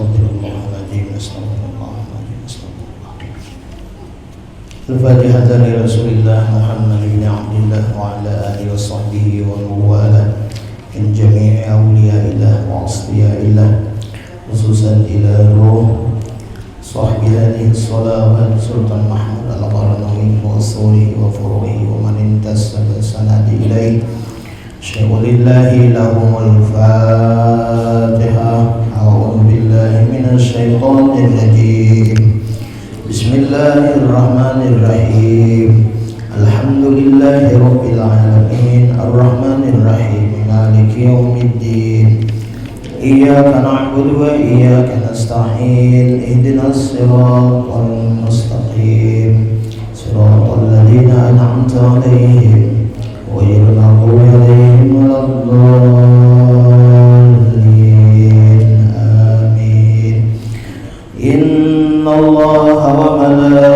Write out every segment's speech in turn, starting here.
Astaghfirullahaladzim. Al-Fatihah dari Rasulullah Muhammad bin Abdullah wa ala alihi wa sahbihi wa mawala min jami'i awliya'illah wa asfiya'illah khususan ila ruh sahbihi salawat Sultan Mahmud al-Qarnawi wa asuri wa furuhi wa man intasaba sanadi ilaih syawalillahi lahumul Fatihah. A'udhu billahi minasyaitonir rajim. Bismillahirrahmanirrahim. Alhamdulillahi rabbil alamin. Ar-Rahmanirrahim. Maliki yaumiddin. Iyyaka na'budu wa iyyaka nasta'in. Ihdinas siratal mustaqim. Siratal ladzina an'amta 'alaihim ghairil maghdubi 'alaihim waladdallin. Amin. Innallaha wa malaikatahu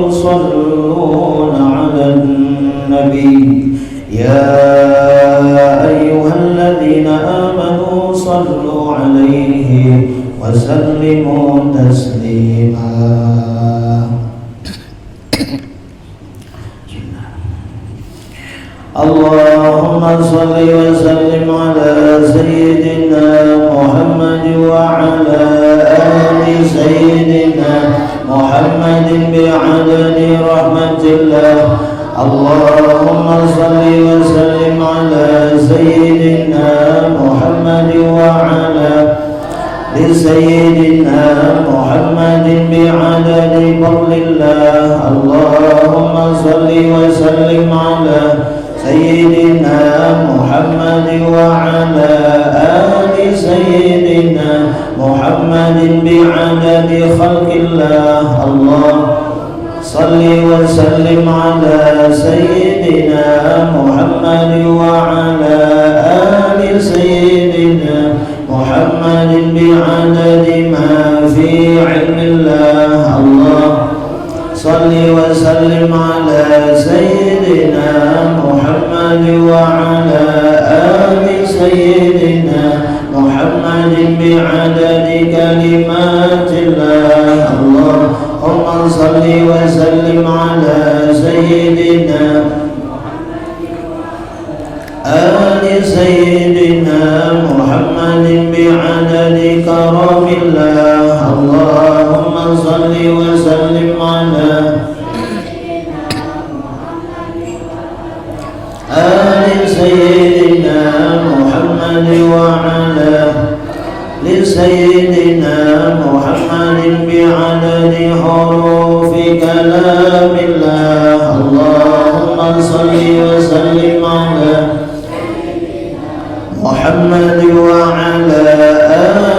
yusholluna 'alan nabiy ya ayyuhalladzina amanu shallu 'alaihi wa sallimu taslima. Allahumma salli wa sallim ala sayyidina Muhammad wa ala ali sayyidina Muhammadin bi'adadi rahmatillah. Allahumma salli wa sallim ala sayyidina Muhammad wa ala li sayyidina Muhammadin bi'adadi fadlillah. Allahumma salli wa sallim ala Sayyidina Muhammad wa ala ali Sayyidina Muhammadin bi'adadi khalqillah. Allah salli wa sallim ala Sayyidina Muhammad wa ala ali Sayyidina Muhammadin bi'adadi ma fi ilmillah. Allah salli wa sallim ala Sayyidina Muhammad wa ala ali Sayyidina Muhammadin bi'adadi kalimatillah. Allahumma salli wa sallim ala Sayyidina ali Sayyidina Muhammadin bi'adadi karamillah. Allahumma salli wa sallim ala ali Sayyidina Muhammad wa ala li Sayyidina Muhammadin bi'adadi hurufi kalamillah. Allahumma salli wa sallim ala Muhammad wa ala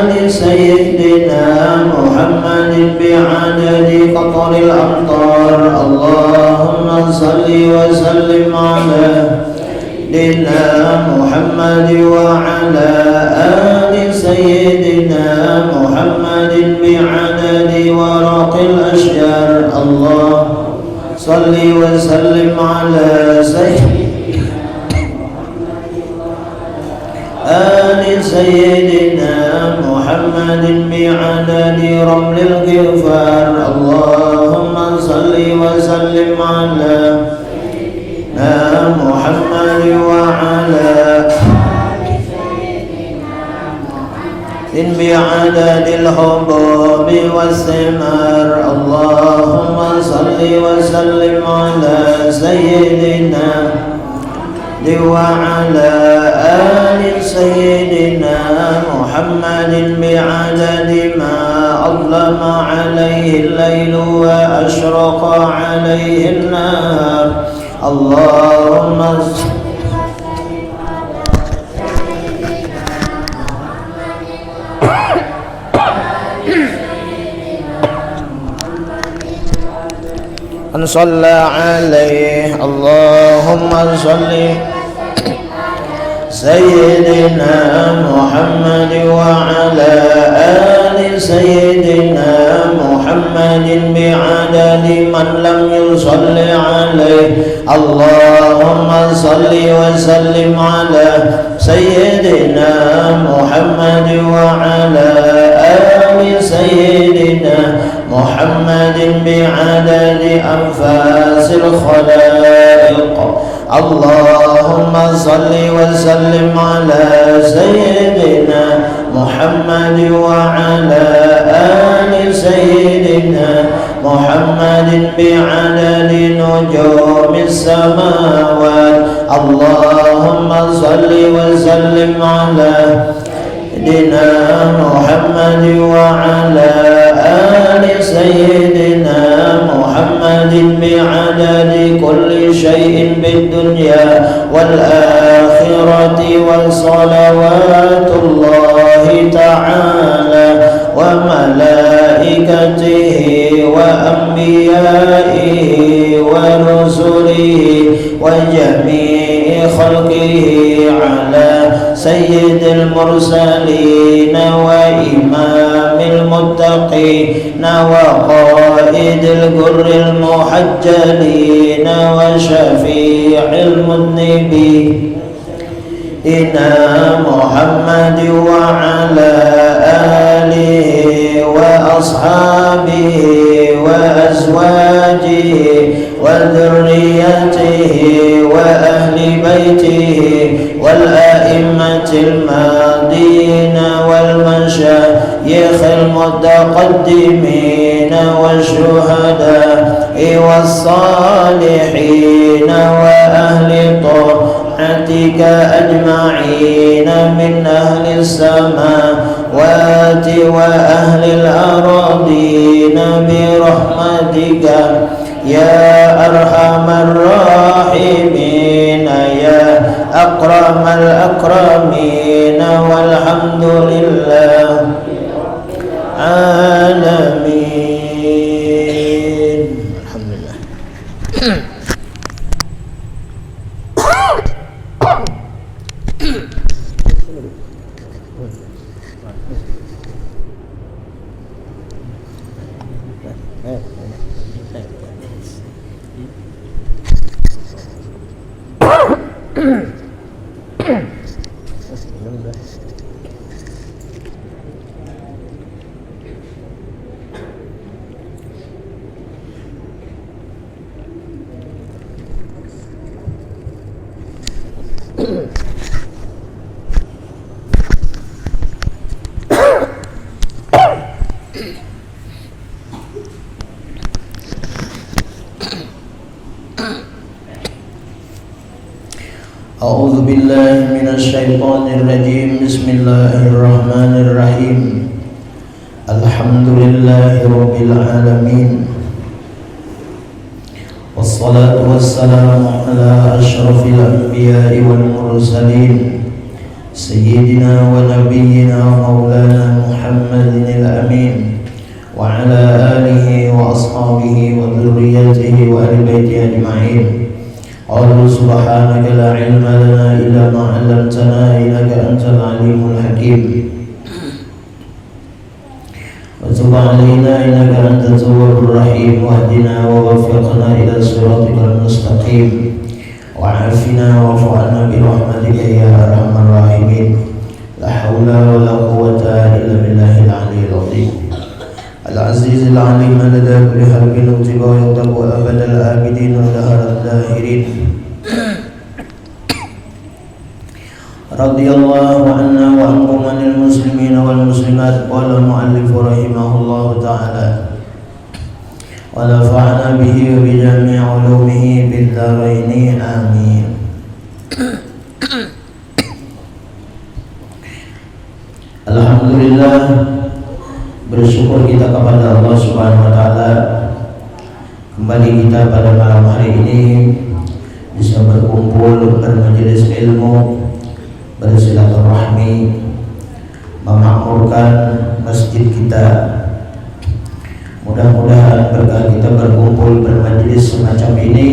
ali Sayyidina Muhammadin bi'adadi qatril amtar. Allahumma salli wa sallim ala Sayyidina Muhammad wa ala ali Sayyidina Muhammadin bi'adadi waraqil ashjar. Allah salli wa sallim ala ali Sayyidina Muhammadin bi'adadi ramlil ghifar. Allahumma salli wa sallim ala Muhammad wa ala bi'adadil hububi was-simar. Allahumma salli wa sallim ala Sayyidina wa ala ali Sayyidina Muhammadin bi'adadi ma adlama alayhi al-laylu wa ashraqa alayhi an-nahar. Allahumma صلى عليه. اللهم صل سيدنا محمد وعلى آل سيدنا محمد بعدد من لم يصل عليه اللهم صل وسلم على سيدنا محمد وعلى آل سيدنا محمد بعدد أنفاس الخلائق. اللهم صل وسلم على سيدنا محمد وعلى آل سيدنا محمد بعدد نجوم السماوات. اللهم صل وسلم على سيدنا محمد وعلى آل سيدنا محمد بعدد كل شيء بالدنيا والآخرة. وصلوات الله تعالى وملائكته وأنبيائه ورسله وجميع خلقه على سيد المرسلين وإمام المتقين وقائد الغر المحجلين وشفيع المذنبين محمد وعلى آله وأصحابه وأزواجه وذريته وأهل بيته والأئمة الماضين والمشايخ المتقدمين والشهداء والصالحين وأهل طاعتك أجمعين من أهل السماوات وأهل الأراضين برحمتك يا أرحم الراحمين يا أكرم الأكرمين. والحمد لله العالمين. الحمد لله. أعوذ بالله من الشيطان الرجيم. بسم الله الرحمن الرحيم. الحمد لله رب العالمين، والصلاة والسلام على أشرف الأنبياء والمرسلين سيدنا ونبينا ومولانا محمد الأمين وعلى آله وأصحابه وذريته وأهل بيته أجمعين. قالوا سبحانك لا علم لنا إلا ما علمتنا إنك أنت العليم الحكيم. وتب علينا إنك أنت التواب الرحيم. واهدنا ووفقنا إلى صراطك المستقيم. وعافنا واعف عنا برحمتك يا أرحم الراحمين. لا حول ولا قوة إلا بالله العلي العظيم العزيز العليم لدى كل حرب واتباع ويتقوى أبد الآبدين ودهر الداهرين. رضي الله عنا وعنكم عن المسلمين والمسلمات. قال المؤلف رحمه الله تعالى: ونفعنا به وبجميع علومه بالدارين آمين. Alhamdulillah, bersyukur kita kepada Allah Subhanahu wa taala, kembali kita pada malam hari ini bisa berkumpul bermajelis ilmu, bersilaturahmi, memakmurkan masjid kita. Mudah-mudahan berkah kita berkumpul bermajelis semacam ini,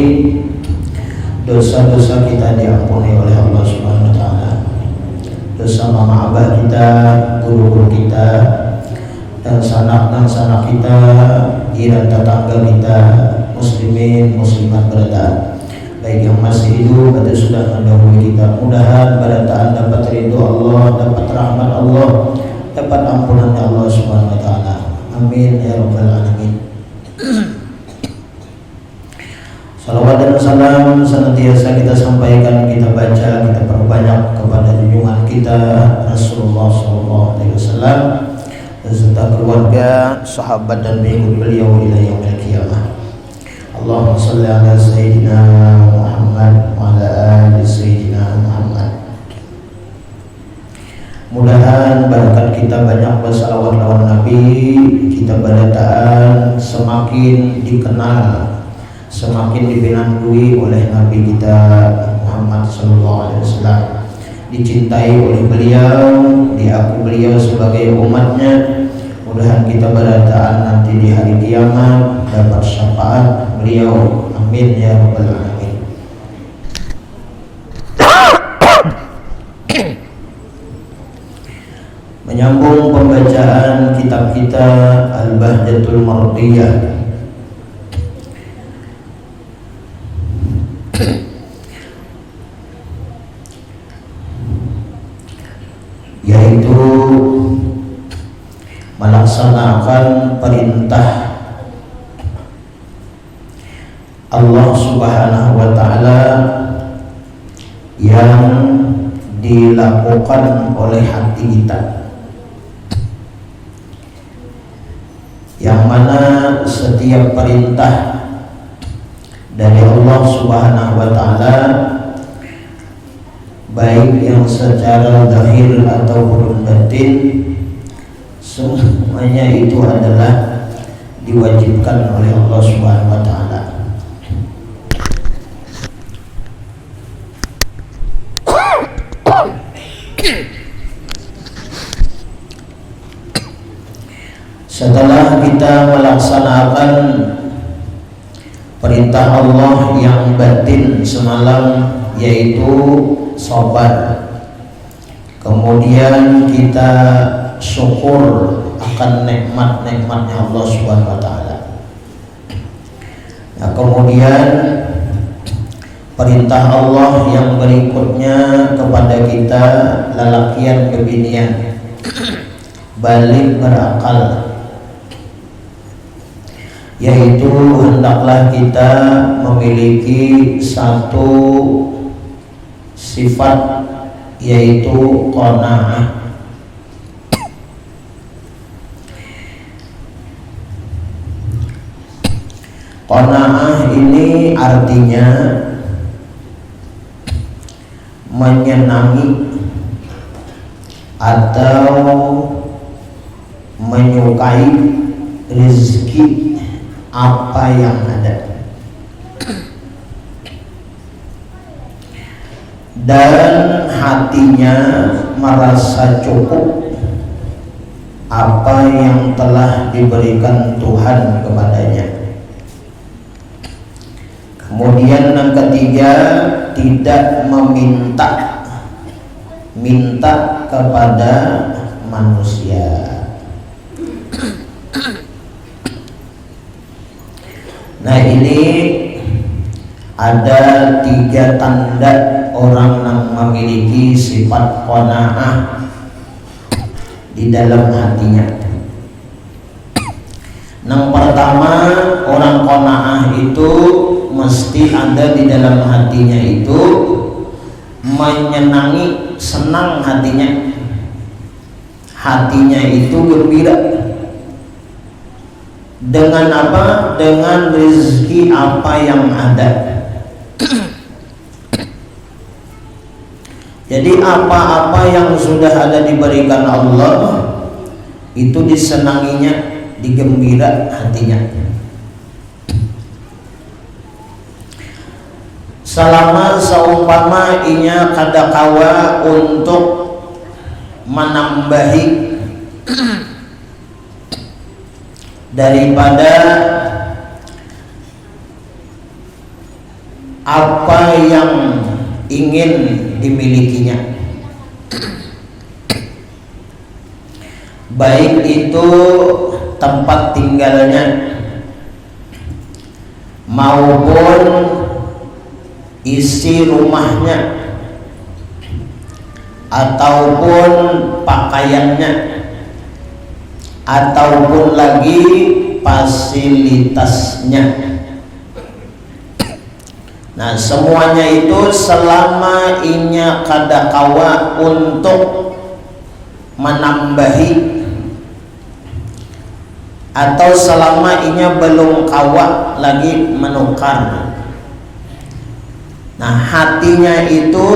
dosa-dosa kita diampuni oleh Allah Subhanahu wa taala. Dosa mama abah kita, guru-guru kita, dan sanak kita, jiran tetangga kita, muslimin, muslimat berada, baik yang masih hidup atau sudah mendahului kita. Mudahan pada taat dapat ridho Allah, dapat rahmat Allah, dapat ampunan Allah Subhanahu wa taala. Amin ya rabbal alamin. Salawat dan salam senantiasa kita sampaikan, kita baca, kita perbanyak kepada junjungan kita Rasulullah SAW beserta keluarga, sahabat dan pengikut beliau ila yaumil qiyamah. Allahumma shalli ala sayyidina Muhammad wa ala ali sayyidina Muhammad. Mudahan barakat kita banyak bersalawat lawan Nabi, kita barataan semakin dikenal, semakin dipinandui oleh Nabi kita Muhammad SAW, dicintai oleh beliau, diaku beliau sebagai umatnya. Mudahan kita berataan nanti di hari kiamat dapat syafaat beliau. Amin ya rabbal alamin. Menyambung pembacaan kitab kita Al-Bahjatul Mardiyah, yaitu melaksanakan perintah Allah Subhanahu wa taala yang dilakukan oleh hati kita, yang mana setiap perintah dari Allah Subhanahu wa taala, baik yang secara zahir ataupun batin, semuanya itu adalah diwajibkan oleh Allah Subhanahu wa taala. Setelah kita melaksanakan perintah Allah yang batin semalam, yaitu sabar, kemudian kita syukur akan nikmat-nikmatnya Allah Subhanahu wa taala. Nah, kemudian perintah Allah yang berikutnya kepada kita lalakian kebinian, balik berakal, yaitu hendaklah kita memiliki satu sifat, yaitu qanaah. Qanaah ini artinya menyenangi atau menyukai rezeki apa yang ada, dan hatinya merasa cukup apa yang telah diberikan Tuhan kepadanya. Kemudian yang ketiga, tidak minta kepada manusia. Nah, ini ada 3 tanda orang yang memiliki sifat qanaah di dalam hatinya. Yang pertama, orang qanaah itu mesti ada di dalam hatinya itu menyenangi, senang hatinya. Hatinya itu gembira. Dengan apa? Dengan rezeki apa yang ada. Jadi apa-apa yang sudah ada diberikan Allah itu disenanginya, digembira hatinya. Selama seumpama inya kadakawa untuk menambahi daripada apa yang ingin dimilikinya, baik itu tempat tinggalnya maupun isi rumahnya ataupun pakaiannya ataupun lagi fasilitasnya. Nah, semuanya itu selama inya kada kawa untuk menambahi atau selama inya belum kawa lagi menukar. Nah, hatinya itu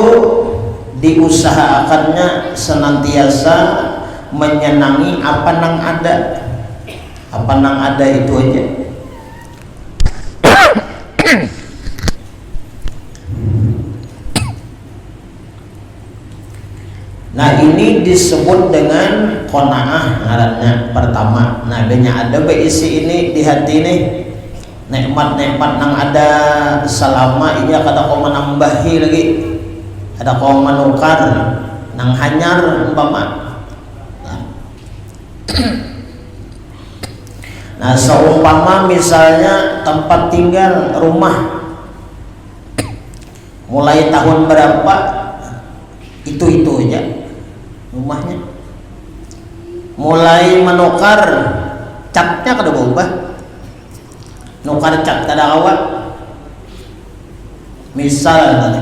diusahakannya senantiasa menyenangi apa nang ada. Apa nang ada itu aja. Nah, ini disebut dengan qanaah ngarannya pertama. Nah, adanya ada beisi ini di hati nih. Nikmat-nikmat nang ada selama ini kada kau menambahi lagi. Kada kau menukar nang hanyar umpama. Nah, seumpama misalnya tempat tinggal rumah mulai tahun berapa itu aja rumahnya, mulai menukar catnya kada berubah, nukar cat kada awak misal tadi.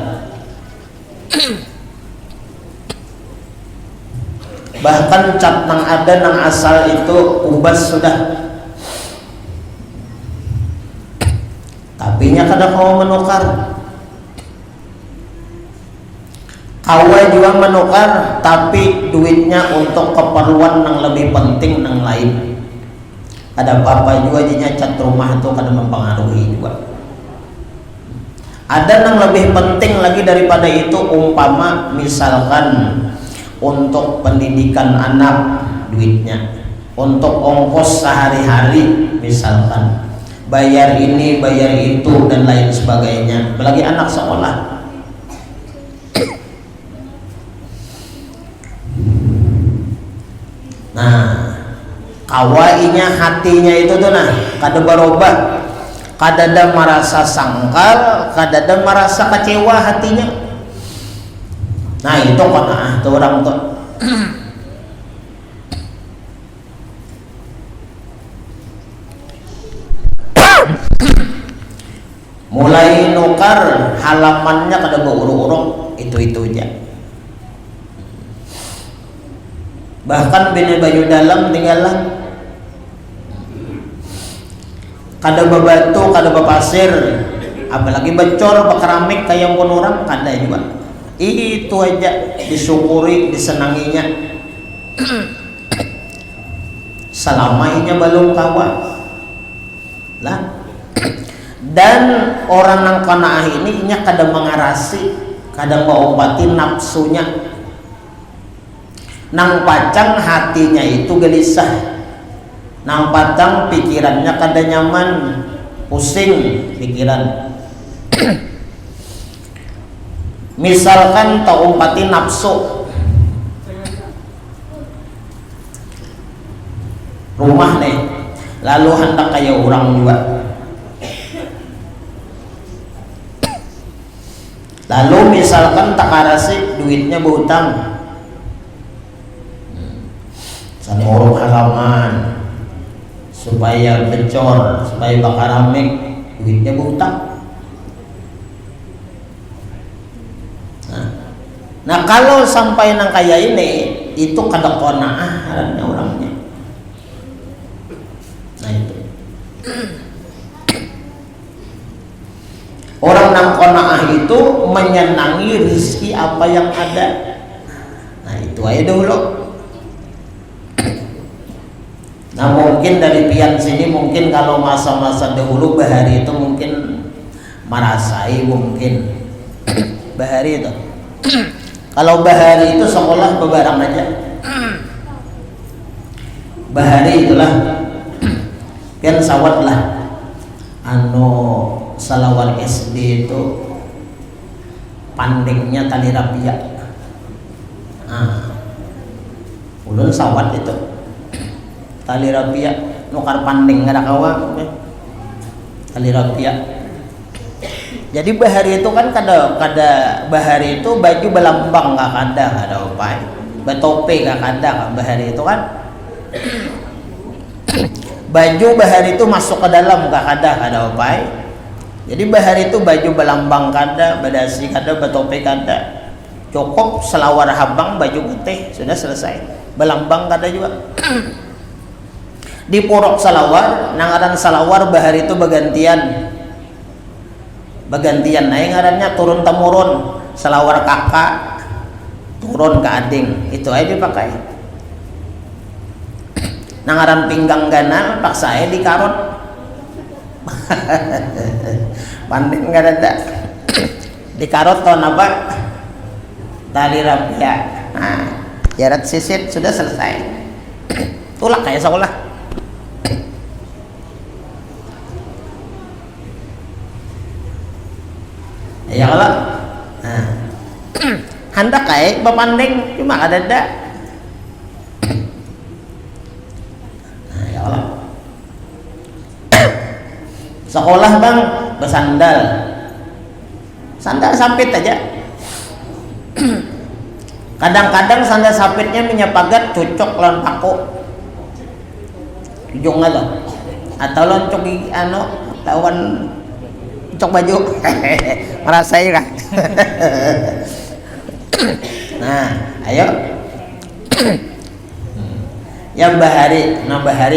Bahkan cat nang ada nang asal itu ubas sudah, tapi nya kada mau menukar. Kawa juga menukar, tapi duitnya untuk keperluan yang lebih penting yang lain. Ada apa-apa juga jadinya cat rumah itu kada mempengaruhi juga. Ada yang lebih penting lagi daripada itu, umpama misalkan untuk pendidikan anak duitnya, untuk ongkos sehari-hari misalkan, bayar ini bayar itu dan lain sebagainya, apalagi anak sekolah. Nah, kawainya hatinya itu tuh nah kada berubah, kada ada merasa sangkal, kada ada merasa kecewa hatinya. Nah, itu qanaah tuh orang tuh. Mulai nukar halamannya kada beruruk-uruk itu aja. Bahkan bini baju dalam tinggalan kada bebatu, kada bepasir, apalagi becor bekeramik kayak pun orang kada juga. Itu aja disyukuri, disenanginya. Selama inya belum kawan lah. Dan orang yang qanaah ini inya kada mengarasi, kada mengobati nafsunya. Nang pacang hatinya itu gelisah, nang pacang pikirannya kada nyaman, pusing pikiran. Misalkan tak umpati nafsu rumah nih, lalu hendak kayak orang juga, lalu misalkan tak karasi duitnya berhutang, nguruk halaman supaya becor, supaya bakaramik, duitnya berhutang. Nah, kalau sampai nang kaya ini, itu kada qanaah harapnya orangnya. Nah, itu orang nang qanaah itu menyenangi rezeki apa yang ada. Nah, itu aja dulu. Nah, mungkin dari pian sini, mungkin kalau masa-masa dahulu bahari itu mungkin merasai, mungkin bahari itu. Kalau bahari itu sekolah bebarang aja. Bahari itulah pian sawat lah. Salawat SD itu pandingnya tali rapia. Ulun sawat itu tali rapia nukar panding kada kawa tali rapia. Jadi bahari itu kan kada bahari itu baju belambang gak kada opai, betope gak kada bahari itu kan. Baju bahari itu masuk ke dalam gak kada opai. Jadi bahari itu baju belambang kada, badasi kada, betope kada. Cukup selawar habang baju putih sudah selesai. Belambang kada juga. Di purok salawar, nangaran salawar bahari itu bergantian. Nah yang ngarannya turun temurun, selawar kakak turun ke ading, itu aja dipakai. Nangaran pinggang ganal paksa aja dikarot. Panding nggak ada dikarot tahun apa tali rapia, nah jarat sisit sudah selesai. Tulak kayak sekolah. Ya kalau nah, hendak kayak bapanding cuma ada. Nah, ya Allah. Sekolah bang bersandal, sandal sampit aja. Kadang-kadang sandal sapitnya minyak pagat cocok lawan paku, ujung lo, atau loncok tawan cok baju merasai kan. Nah ayo yang bahari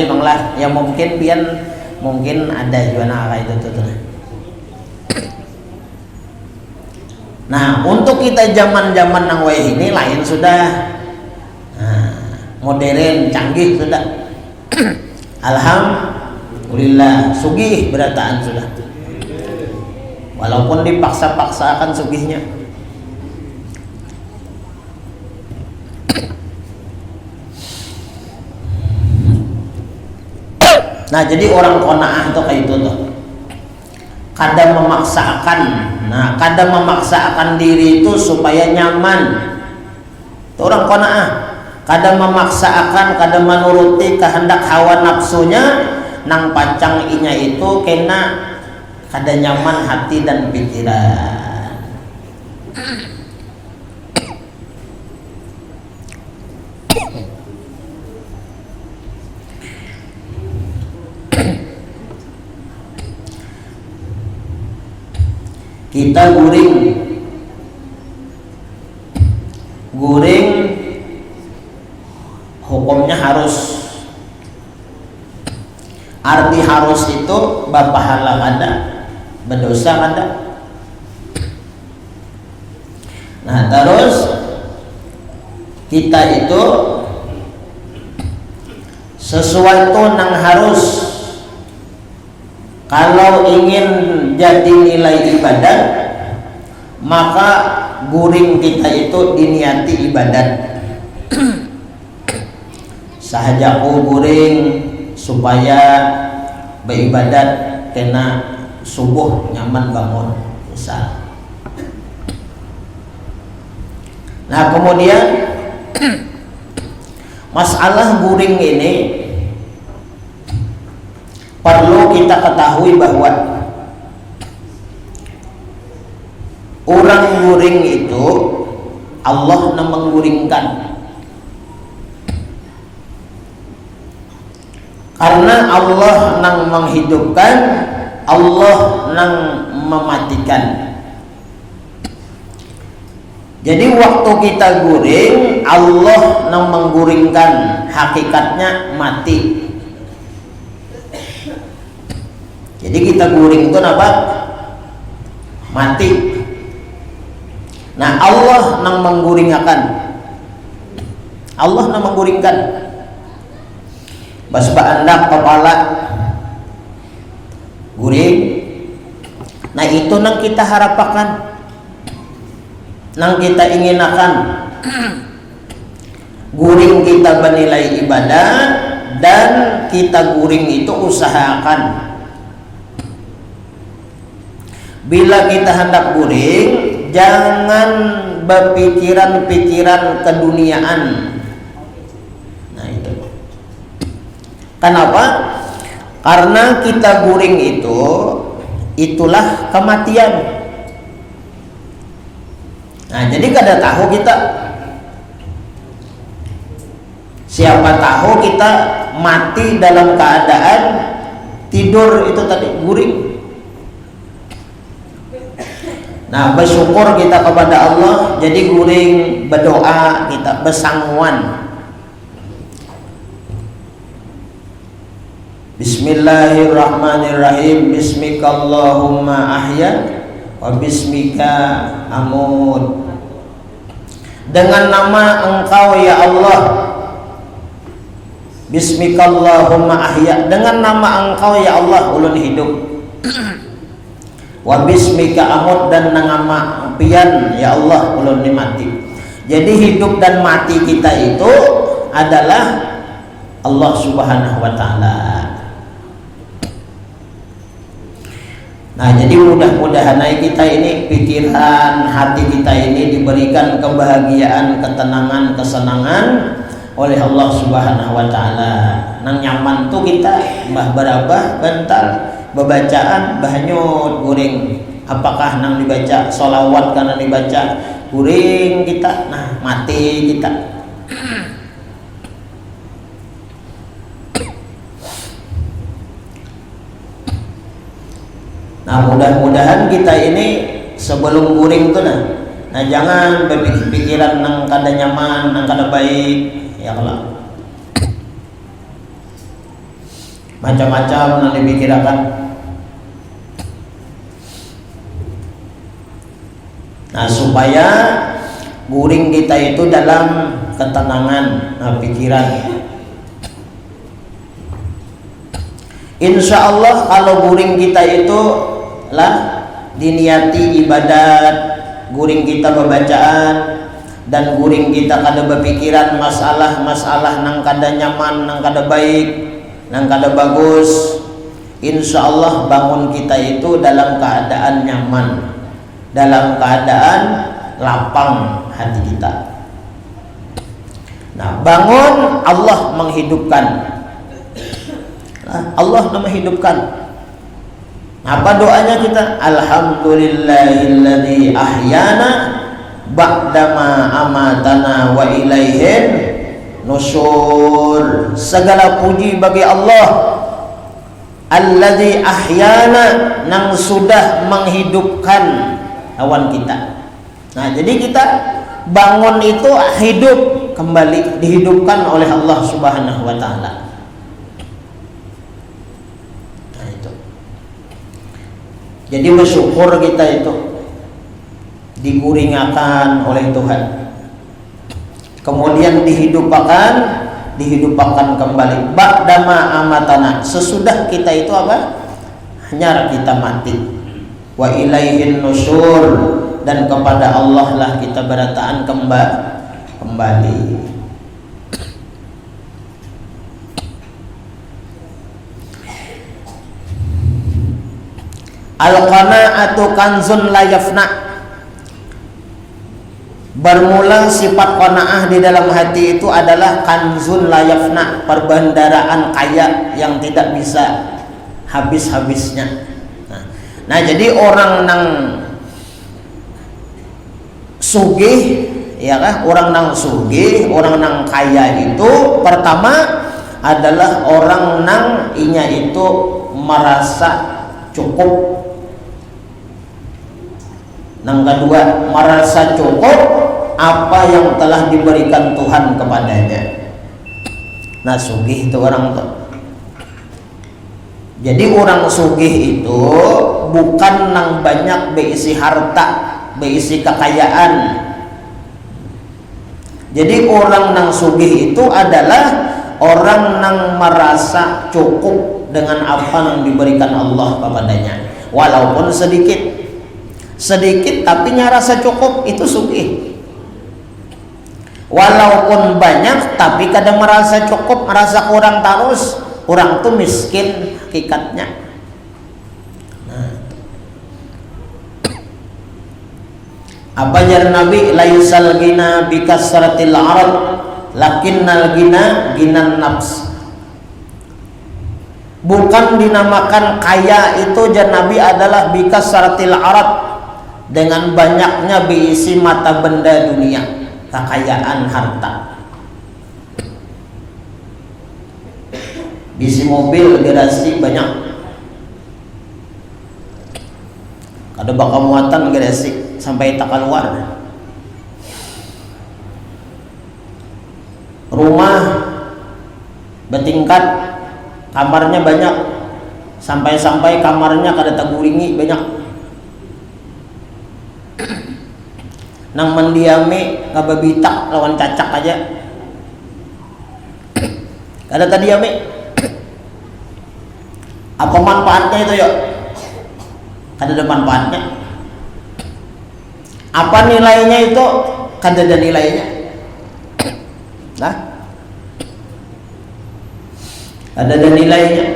banglah yang mungkin ada juga kayak itu tuh. Nah untuk kita zaman nang wae ini lain sudah, modern canggih sudah. Alhamdulillah sugih berataan sudah. Walaupun dipaksa-paksa akan sugihnya. Nah jadi orang qanaah tuh kayak itu tuh. Kadang memaksakan diri itu supaya nyaman. Itu orang qanaah. Kadang memaksakan, kadang menuruti kehendak hawa nafsunya nang pancang inya itu kena kada nyaman hati dan pikiran. Kita guring hukumnya harus. Arti harus itu bapahala kada, berdosa kada. Nah terus kita itu sesuatu yang harus, kalau ingin jadi nilai ibadat maka guring kita itu diniati ibadat. Sahajaku guring supaya beribadat kena subuh nyaman bangun misal. Nah kemudian masalah guring ini perlu kita ketahui bahwa orang guring itu Allah yang mengguringkan. Karena Allah nang menghidupkan, Allah nang mematikan. Jadi waktu kita guring, Allah nang mengguringkan, hakikatnya mati. Jadi kita guring itu apa? Mati. Nah Allah nang mengguringakan, Allah nang mengguringkan. Basba anak kepala guring. Nah itu nang kita harapkan, nang kita inginakan. Guring kita bernilai ibadah, dan kita guring itu usahakan. Bila kita hendak guring, jangan berpikiran-pikiran keduniaan. Kenapa? Karena kita guring itu, itulah kematian. Nah, jadi kada tahu kita, siapa tahu kita mati dalam keadaan tidur itu tadi guring. Nah, bersyukur kita kepada Allah, jadi guring, berdoa kita, bersangguan. Bismillahirrahmanirrahim. Bismikallahumma ahya wa bismika amut. Dengan nama Engkau ya Allah. Bismikallahumma ahya, dengan nama Engkau ya Allah ulun hidup. Wa bismika amut, dan nama pian ya Allah ulun mati. Jadi hidup dan mati kita itu adalah Allah Subhanahu wa taala. Nah, jadi mudah-mudahan kita ini, pikiran hati kita ini diberikan kebahagiaan, ketenangan, kesenangan oleh Allah Subhanahu wa taala. Nang nyaman tuh kita mbah berabah bentar bebacaan bahnyut guring. Apakah nang dibaca sholawat karena dibaca guring kita, nah mati kita. Nah, mudah-mudahan kita ini sebelum guring tuh nah jangan berpikiran nang kada nyaman, nang kada baik ya Allah. Macam-macam nang dipikirkan. Nah, supaya guring kita itu dalam ketenangan pikiran. Insya Allah kalau guring kita itu lah diniati ibadat, guring kita pembacaan, dan guring kita kada berpikiran masalah-masalah nang kada nyaman, nang kada baik, nang kada bagus. Insya Allah bangun kita itu dalam keadaan nyaman, dalam keadaan lapang hati kita. Nah, bangun Allah menghidupkan. Allah menghidupkan. Apa doanya kita? Alhamdulillahilladzi ahyana ba'dama amatana wa ilaihin nusyur. Segala puji bagi Allah alladzi ahyana, nang sudah menghidupkan awan kita. Nah, jadi kita bangun itu hidup kembali, dihidupkan oleh Allah Subhanahu wa taala. Nah, itu. Jadi bersyukur kita itu diguringakan oleh Tuhan. Kemudian dihidupkan kembali. Ba'dama amatana, sesudah kita itu apa? Hanya kita mati. Wa ilaihin nusyur, dan kepada Allah lah kita berataan kembali. Al-qanaatu kanzun la yafna. Bermula sifat qanaah di dalam hati itu adalah kanzun la yafna, perbendaraan kaya yang tidak bisa habis-habisnya. Nah, jadi orang nang sugih, ya kan? Orang nang sugih, orang nang kaya itu pertama adalah orang nang inya itu merasa cukup. Nang kedua, merasa cukup apa yang telah diberikan Tuhan kepadanya. Nah, sugih itu orang tuh. Jadi orang sugih itu bukan nang banyak beisi harta, beisi kekayaan. Jadi orang nang sugih itu adalah orang nang merasa cukup dengan apa yang diberikan Allah kepadanya, walaupun sedikit tapi rasa cukup, itu sugih. Walaupun banyak tapi kadang merasa cukup, merasa kurang terus, orang tuh miskin hakikatnya. Nah, apa jar Nabi, laisal gina bikasratil arad lakinnal gina ginan nafs. Bukan dinamakan kaya itu jar Nabi adalah bikasratil arad, dengan banyaknya berisi mata benda dunia, kekayaan harta. Bisi mobil garasi banyak, ada bakal muatan garasi sampai tak keluar. Rumah bertingkat, kamarnya banyak, sampai-sampai kamarnya kada taguringi banyak. Nang mendiami ngababitak lawan cacak aja, kada tadiami. Apa manfaatnya itu yuk? Kada ada manfaatnya. Apa nilainya itu? Kada ada nilainya. Nah, ada nilainya.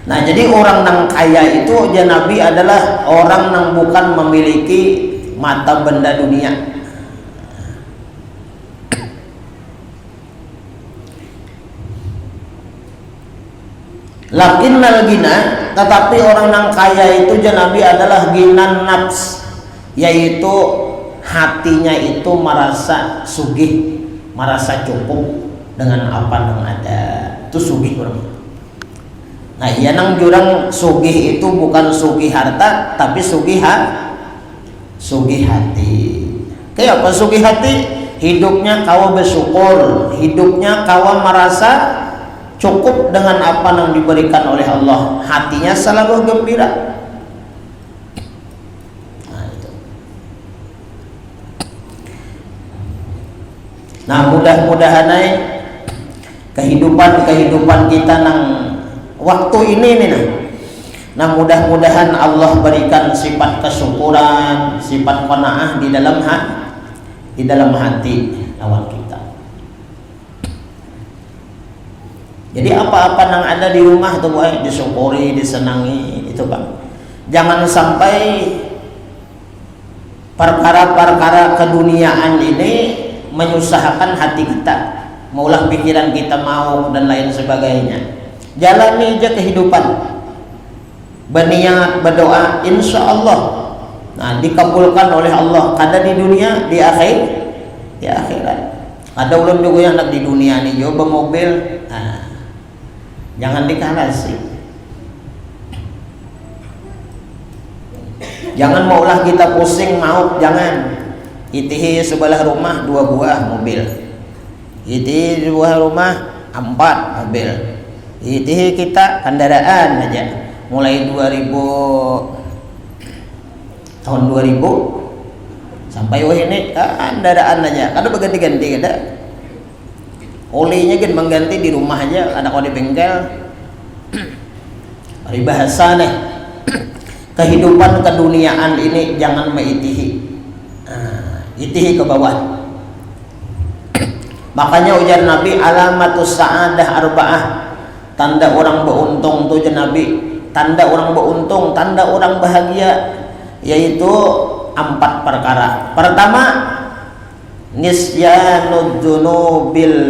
Nah, jadi orang nang kaya itu ya Nabi adalah orang nang bukan memiliki mata benda dunia. Lakinnal gina, tetapi orang nang kaya itu ya Nabi adalah ginan nafs, yaitu hatinya itu merasa sugih, merasa cukup dengan apa yang ada. Itu sugih orang. Nah, iya nang jurang sugih itu bukan sugih harta, tapi sugih hati. Kayak apa sugih hati? Hidupnya kawa bersyukur, hidupnya kawa merasa cukup dengan apa yang diberikan oleh Allah, hatinya selalu gembira. Nah, itu. Nah, mudah-mudahan kehidupan kita nang waktu ini nih. Nah, mudah-mudahan Allah berikan sifat kesyukuran, sifat qanaah di dalam hati lawan kita. Jadi apa-apa yang ada di rumah itu boleh disyukuri, disenangi, itu Bang. Jangan sampai perkara-perkara keduniaan ini menyusahkan hati kita, maulah pikiran kita mau dan lain sebagainya. Jalani aja kehidupan, berniat, berdoa, insya Allah dikabulkan oleh Allah. Kada di dunia, di akhirat. Ada ulun juga yang nak di dunia nih, coba mobil. Jangan dikalasi. Jangan maulah kita pusing mau, jangan. Itihi sebelah rumah 2 buah mobil. Itihi 2 rumah 4 mobil. Itihi kita kendaraan aja. Mulai 2000 sampai ini kendaraan aja. Kada berganti-ganti kada. Olinya kan mengganti di rumah aja, ada kau di bengkel. Hari bahasa nih, kehidupan keduniaan ini jangan meitihi, itihi ke bawah. Makanya ujar Nabi, alamatus sa'adah arba'ah, tanda orang beruntung tuh Nabi, tanda orang beruntung, tanda orang bahagia, yaitu 4 perkara. Pertama,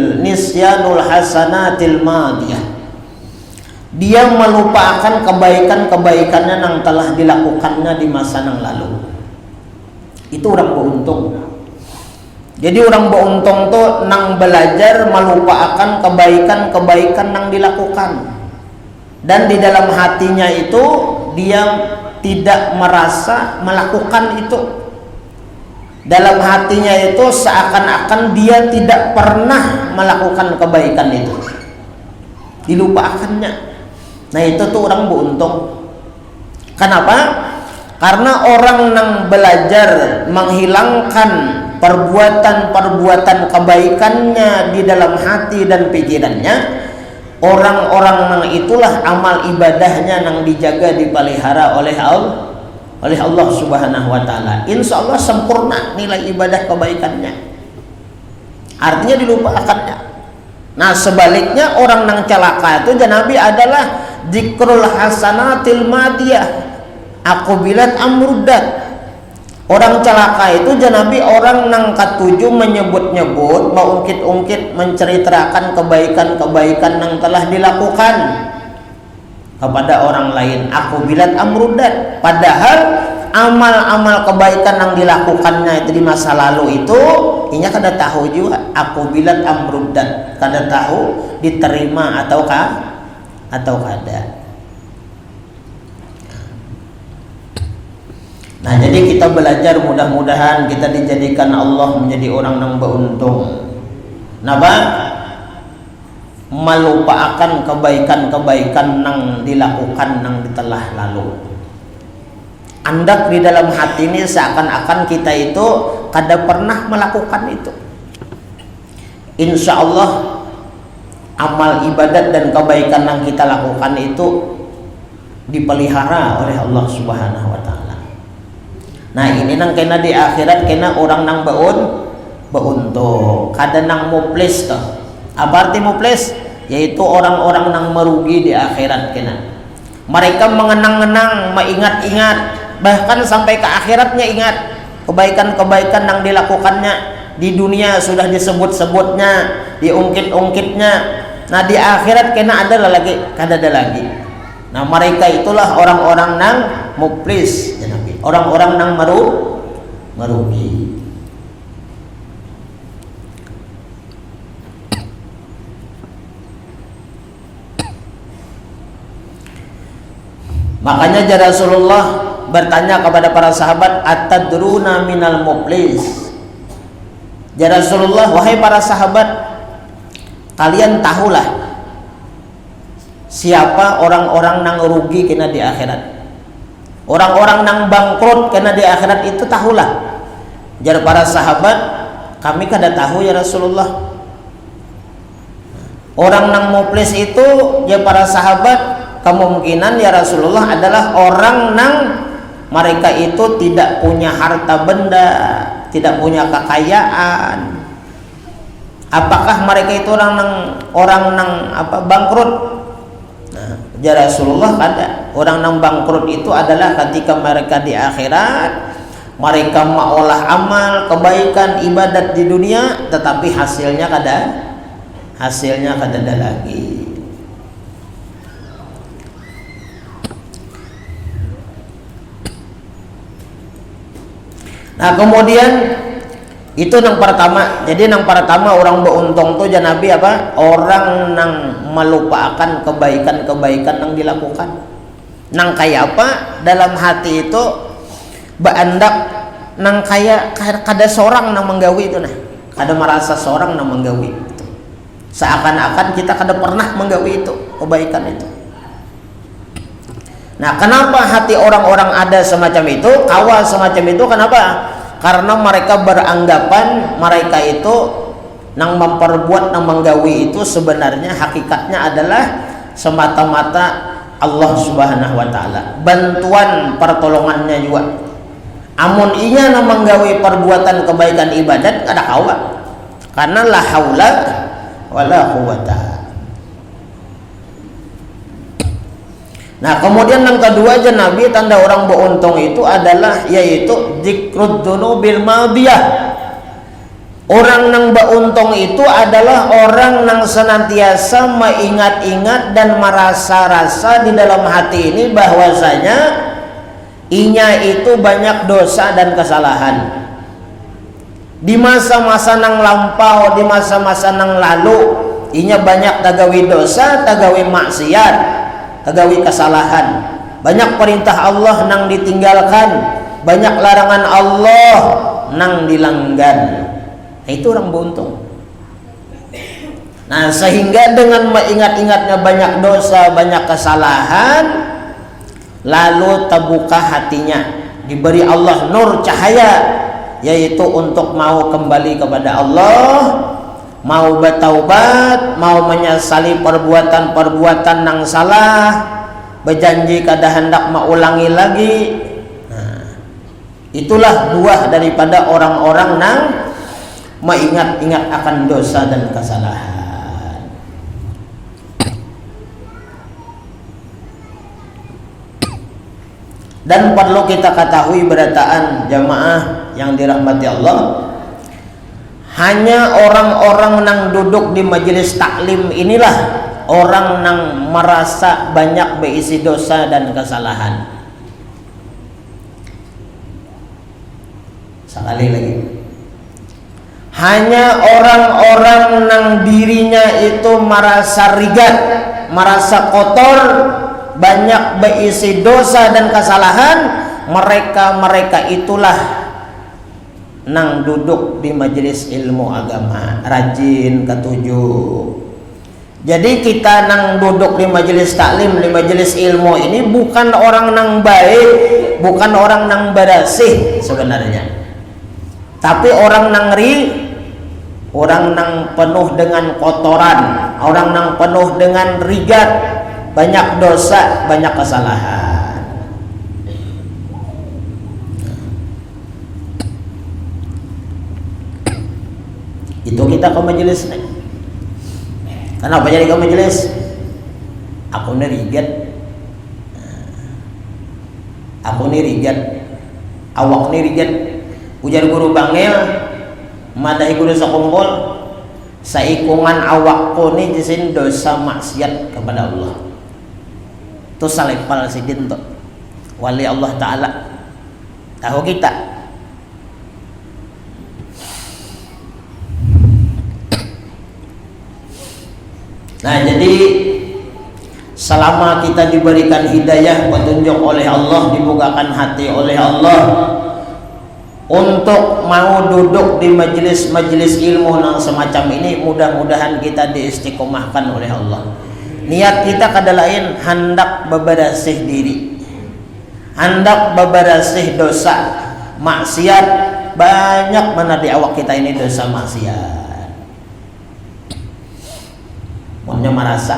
nisyanul hasanatil madiyah, dia melupakan kebaikan-kebaikannya yang telah dilakukannya di masa yang lalu. Itu orang beruntung. Jadi orang beruntung tuh nang belajar melupakan kebaikan-kebaikan yang dilakukan, dan di dalam hatinya itu dia tidak merasa melakukan itu. Dalam hatinya itu seakan-akan dia tidak pernah melakukan kebaikan itu, dilupakannya. Nah, itu tuh orang beruntung. Kenapa? Karena orang yang belajar menghilangkan perbuatan-perbuatan kebaikannya di dalam hati dan pikirannya, orang-orang yang itulah amal ibadahnya yang dijaga, dipelihara oleh Allah Subhanahu wa taala. Insya Allah sempurna nilai ibadah kebaikannya. Artinya dilupakannya. Nah, sebaliknya orang yang celaka itu Nabi adalah dzikrul hasanatil madiyah, akubilat amrudat. Orang celaka itu Nabi orang yang ketujuh menyebut-nyebut, mengungkit-ungkit, menceritakan kebaikan-kebaikan yang telah dilakukan. kepada orang lain. Aku bilat amrudat. Padahal amal-amal kebaikan yang dilakukannya itu di masa lalu itu inya kada tahu juga. Aku bilat amrudat, kada tahu diterima ataukah atau kada. Nah, jadi kita belajar, mudah-mudahan kita dijadikan Allah menjadi orang yang beruntung. Napa? Melupakan kebaikan-kebaikan yang dilakukan yang telah lalu. Andak di dalam hati ini seakan-akan kita itu kada pernah melakukan itu. Insya Allah amal ibadat dan kebaikan yang kita lakukan itu dipelihara oleh Allah Subhanahu wa Ta'ala. Nah, ini nang kena di akhirat kena orang nang beruntung, kada nang muplis toh. Apa arti muplis? Yaitu orang-orang nang merugi di akhirat kena. Mereka mengenang-enang, mengingat-ingat, bahkan sampai ke akhiratnya ingat kebaikan-kebaikan yang dilakukannya di dunia sudah disebut-sebutnya, diungkit-ungkitnya. Nah, di akhirat kena ada lagi, kada ada lagi. Nah, mereka itulah orang-orang nang muplis, ya Nabi. Orang-orang nang merugi. Makanya Rasulullah bertanya kepada para sahabat, atadruna minal muflis? Rasulullah, wahai para sahabat, kalian tahulah siapa orang-orang nang rugi kena di akhirat. Orang-orang nang bangkrut kena di akhirat itu tahulah. Jar para sahabat, kami kada tahu ya Rasulullah. Orang nang muflis itu ya para sahabat, kemungkinan ya Rasulullah adalah orang nang mereka itu tidak punya harta benda, tidak punya kekayaan. Apakah mereka itu orang nang bangkrut? Nah, ya Rasulullah kada. Orang nang bangkrut itu adalah ketika mereka di akhirat, mereka mengolah amal kebaikan ibadat di dunia, tetapi hasilnya kada ada lagi. Nah, kemudian itu yang pertama. Jadi yang pertama orang beruntung tuh jangan Nabi apa? Orang nang melupakan kebaikan-kebaikan yang dilakukan. Nang kaya apa? Dalam hati itu beandak nang kaya kada seorang nang menggawi itu nah. Kada merasa seorang nang menggawi. Seakan-akan kita kada pernah menggawi itu kebaikan itu. Nah, kenapa hati orang-orang ada semacam itu, kawal semacam itu? Kenapa? Karena mereka beranggapan mereka itu nang memperbuat, nang menggawi itu sebenarnya hakikatnya adalah semata-mata Allah Subhanahu wa Ta'ala. Bantuan pertolongannya juga. Amun inya nang menggawi perbuatan kebaikan ibadat kada kawal. Karena la haula wala quwata. Nah, kemudian yang kedua aja Nabi tanda orang beruntung itu adalah yaitu dzikrud dzunubil madiyah. Orang nang beruntung itu adalah orang nang senantiasa mengingat-ingat dan merasa-rasa di dalam hati ini bahwasanya inya itu banyak dosa dan kesalahan. Di masa-masa nang lampau, di masa-masa nang lalu, inya banyak tagawi dosa, tagawi maksiat, tagawi kesalahan. Banyak perintah Allah nang ditinggalkan, banyak larangan Allah nang dilanggar. Itu orang beruntung. Nah, sehingga dengan mengingat-ingatnya banyak dosa, banyak kesalahan, lalu terbuka hatinya, diberi Allah nur cahaya, yaitu untuk mau kembali kepada Allah, mau bertaubat, mau menyesali perbuatan-perbuatan yang salah, berjanji kada hendak mengulangi lagi. Nah, itulah buah daripada orang-orang nang mengingat-ingat akan dosa dan kesalahan. Dan perlu kita ketahui berataan jamaah yang dirahmati Allah, hanya orang-orang yang duduk di majelis taklim inilah orang nang merasa banyak berisi dosa dan kesalahan. Sekali lagi, hanya orang-orang nang dirinya itu merasa rigat, merasa kotor, banyak berisi dosa dan kesalahan, mereka itulah nang duduk di majelis ilmu agama, rajin ketujuh. Jadi kita nang duduk di majelis taklim, di majelis ilmu ini bukan orang nang baik, bukan orang nang bersih sebenarnya, tapi orang nang orang nang penuh dengan kotoran, orang nang penuh dengan rigat, banyak dosa, banyak kesalahan. Itu kita ke majelis nih. Kenapa jadi ke majelis? Aku nih rigat, awak nih rigat. Ujar guru bangil, madahi guru sakumpul, saikungan awakku nih jisin dosa maksiat kepada Allah. Itu salepal sidin tuh, wali Allah Ta'ala. Tahu kita. Nah, jadi selama kita diberikan hidayah, petunjuk oleh Allah, dibukakan hati oleh Allah untuk mau duduk di majelis-majelis ilmu yang semacam ini, mudah-mudahan kita diistiqomahkan oleh Allah. Niat kita kada lain hendak bebersih diri, hendak bebersih dosa, maksiat. Banyak mana di awak kita ini dosa maksiat. Maunya merasa.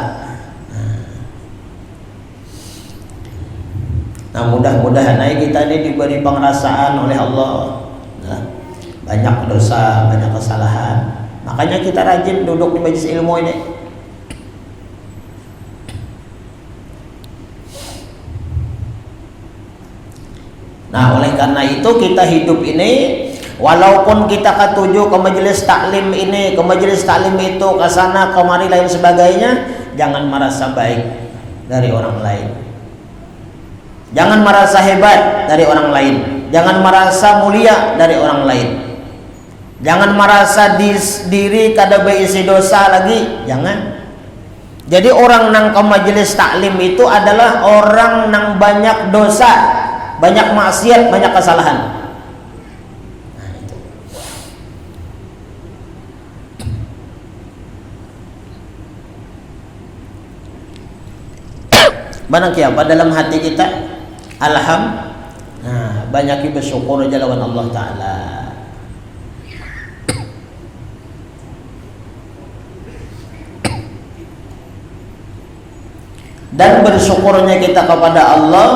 Nah, mudah-mudahan kita ini diberi pengerasaan oleh Allah. Nah, banyak dosa, banyak kesalahan. Makanya kita rajin duduk di majelis ilmu ini. Nah, oleh karena itu kita hidup ini, walaupun kita ketujuh ke majelis taklim ini, ke majelis taklim itu, ke sana kemari lain sebagainya, jangan merasa baik dari orang lain. Jangan merasa hebat dari orang lain. Jangan merasa mulia dari orang lain. Jangan merasa diri kada berisi dosa lagi. Jangan. Jadi orang nang ke majelis taklim itu adalah orang nang banyak dosa, banyak maksiat, banyak kesalahan. Mana kiapa dalam hati kita? Nah, banyak bersyukur aja lawan Allah Ta'ala. Dan bersyukurnya kita kepada Allah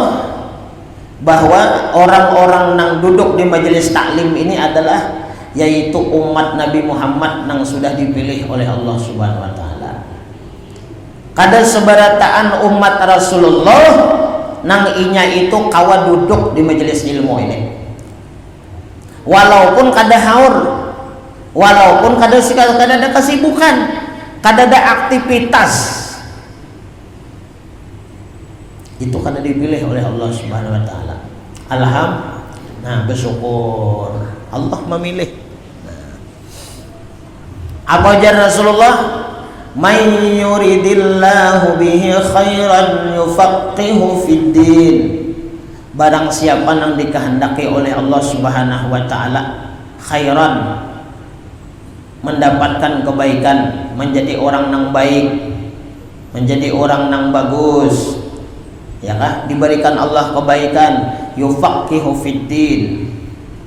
bahwa orang-orang yang duduk di majelis taklim ini adalah yaitu umat Nabi Muhammad yang sudah dipilih oleh Allah Subhanahu wa Ta'ala. Kada seberataan umat Rasulullah nang inya itu kawa duduk di majelis ilmu ini, walaupun kada haur, walaupun kada ada kesibukan, kada ada aktivitas, itu kada dipilih oleh Allah Subhanahu wa Ta'ala. Nah, bersyukur Allah memilih. Apa ajar Rasulullah? May yuridillahu bihi khairan yufaqihu fid din. Barang siapa yang dikehendaki oleh Allah Subhanahu wa Ta'ala khairan, mendapatkan kebaikan, menjadi orang yang baik, menjadi orang yang bagus, ya kah? Diberikan Allah kebaikan, yufaqihu fid din.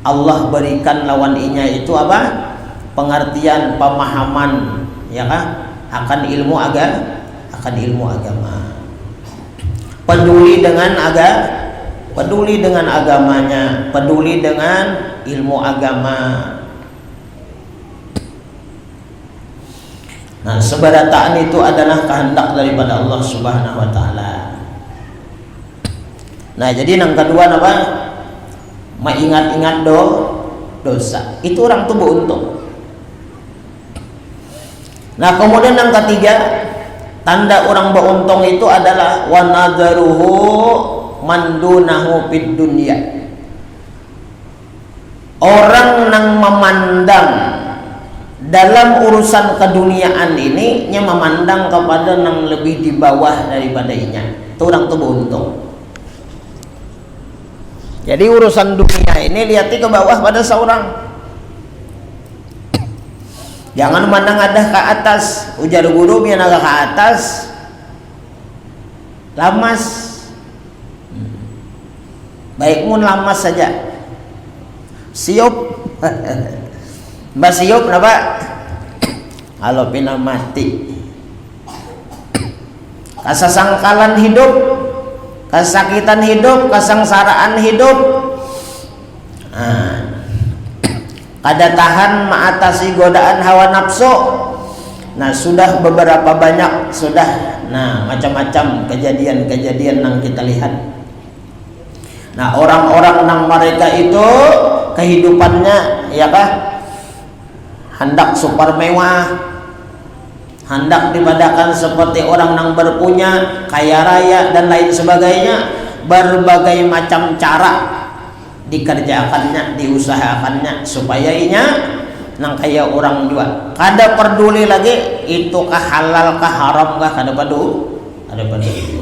Allah berikan lawan inya itu apa? Pengertian, pemahaman, ya kah? Akan ilmu agama, peduli dengan agamanya, peduli dengan ilmu agama. Nah, seberataan itu adalah kehendak daripada Allah Subhanahu wa Ta'ala. Nah, jadi yang kedua apa? Mengingat-ingat dosa. Itu orang tuh beruntung. Nah, kemudian yang ketiga, Tanda orang beruntung itu adalah wa nadharuhu mandunahu fid dunya. Orang yang memandang dalam urusan keduniaan ini nya memandang kepada yang lebih di bawah daripada inya. Itu orang tuh beruntung. Jadi urusan dunia ini lihat ke bawah pada seorang. Jangan memandang ada ke atas. Ujar guru biar agak ke atas lamas. Baik mun lamas saja. Siup. Mbak siup kenapa? Kalau pina mati. Kasasangkalan hidup, kesakitan hidup, kesengsaraan hidup. Kada tahan mengatasi godaan hawa nafsu. Nah, sudah beberapa banyak sudah. Nah, macam-macam kejadian-kejadian yang kita lihat. Nah, orang-orang yang mereka itu kehidupannya ya kah? Hendak super mewah, hendak dibadakan seperti orang yang berpunya, kaya raya dan lain sebagainya. Berbagai macam cara dikerjakannya, diusahakannya supaya inya nang kaya orang juga. Kada peduli lagi itu kah halal kah haram kah, kada peduli. Kada peduli.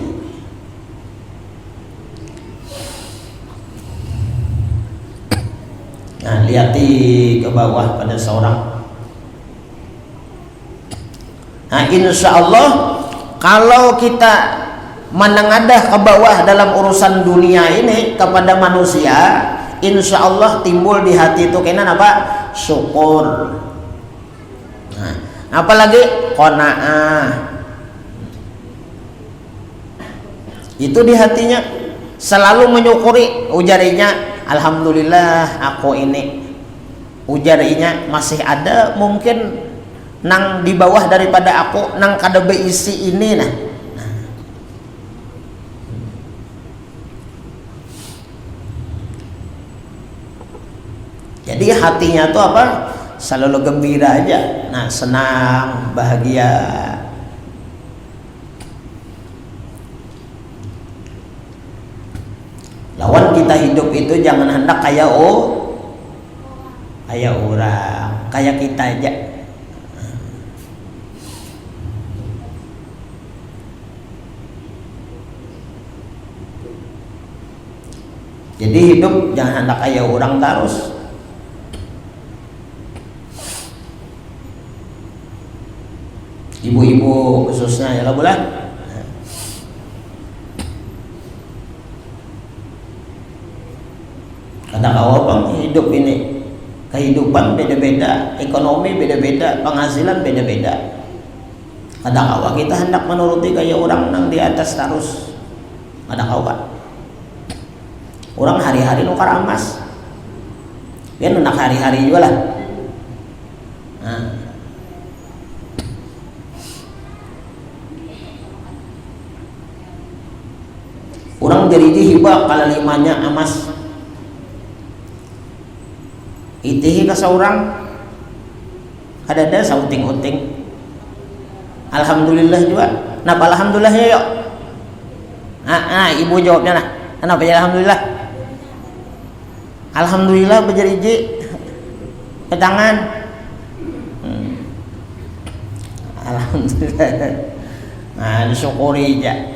Nah, lihati ke bawah pada seorang. Nah, insya Allah kalau kita menengadah ke bawah dalam urusan dunia ini kepada manusia, insya Allah timbul di hati itu kena apa? Syukur. Nah, apalagi qanaah. Itu di hatinya selalu menyukuri. Ujarinya, alhamdulillah aku ini. Ujarinya masih ada mungkin nang di bawah daripada aku, nang kada beisi ini nah. Jadi hatinya tuh apa? Selalu gembira aja. Nah, senang, bahagia. Lawan kita hidup itu jangan hendak kayak orang, kayak kita aja. Jadi hidup jangan hendak kayak orang terus. Ibu-ibu khususnya ya lah bulan. Kata kau bang, hidup ini kehidupan beda-beda, ekonomi beda-beda, penghasilan beda-beda. Kata kau kita hendak menuruti kayak orang yang di atas terus. Kata kau kan, orang hari-hari nukar emas, dia nak hari-hari juga lah. Nah. Orang jadi hibah kalau limanya emas. Itihi ke seorang ada sauting-uting. Alhamdulillah juga. Kenapa alhamdulillahnya yuk? Ibu jawabnya nah. Kenapa ya alhamdulillah? Alhamdulillah berjeriji ke tangan. Alhamdulillah. Nah, disyukuri aja.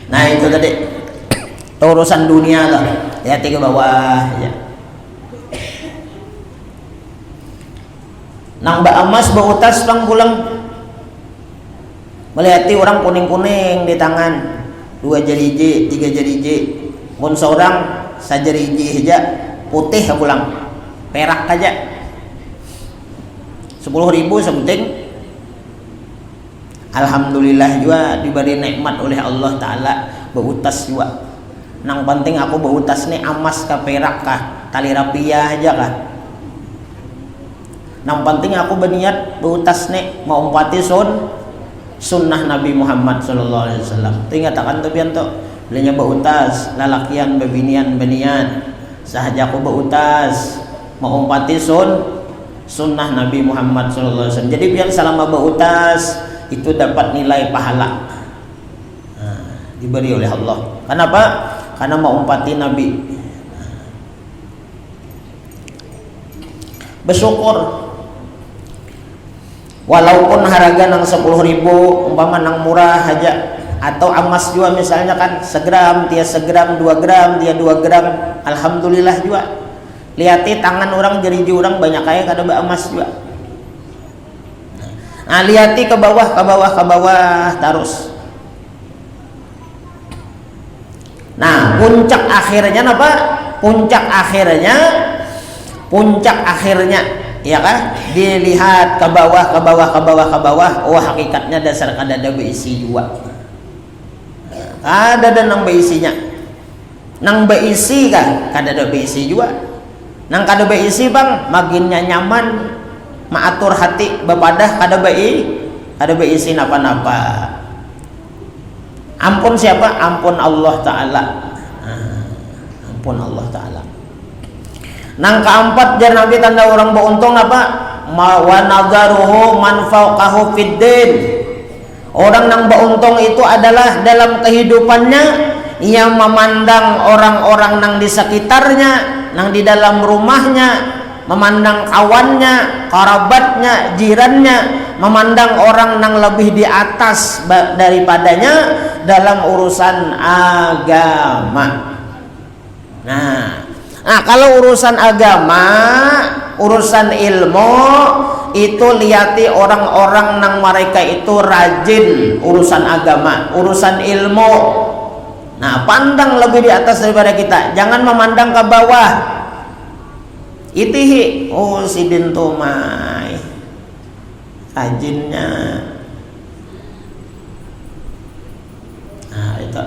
Nah itu tadi urusan dunia loh, ya ke bawah ya. Nang mbak emas bautas pulang melihati orang kuning-kuning di tangan, 2 jeriji, 3 jeriji, pun seorang sajeriji aja putih pulang, perak aja 10.000 sepenting. Alhamdulillah juga diberi nikmat oleh Allah Ta'ala berutas juga. Nang penting aku berutas nih emas kah perak kah tali rapiah aja kah. Nang penting aku berniat berutas nih mau umpati sunnah Nabi Muhammad sallallahu alaihi wasallam. Tingatakan tu bianto belinya beutas lalakian bebinian benian sahaja ku beutas mengumpati sunnah Nabi Muhammad sallallahu alaihi wasallam. Jadi biar selama beutas itu dapat nilai pahala diberi oleh Allah. Kenapa? Karena mengumpati Nabi. Bersyukur walaupun harga nang 10.000 umpama nang murah aja, atau emas juga misalnya kan segram dia segram 2 gram dia 2 gram, alhamdulillah juga. Liati tangan orang jeri orang banyak kaya kada emas juga. Nah, liati ke bawah terus. Nah, puncak akhirnya apa? Puncak akhirnya ya kan? Dilihat ke bawah. Oh, hakikatnya dasar kada ada beisi juga. Ada dan nang beisinya. Nang beisi kan kada ada beisi juga. Nang kada beisi bang, maginnya nyaman, maatur hati bepadah kada beisi napa-napa. Ampun siapa? Ampun Allah Ta'ala. Ampun Allah Ta'ala. Nang keempat jar Nabi tanda orang beruntung apa? Wa nadharuhu man fawqahu fid din. Orang yang beruntung itu adalah dalam kehidupannya ia memandang orang-orang yang di sekitarnya, yang di dalam rumahnya, memandang kawannya, kerabatnya, jirannya, memandang orang yang lebih di atas daripadanya dalam urusan agama. Nah, kalau urusan agama, urusan ilmu itu lihati orang-orang yang mereka itu rajin urusan agama, urusan ilmu. Nah, pandang lebih di atas daripada kita, jangan memandang ke bawah. Itihi, oh si dintumai rajinnya. Nah, itu.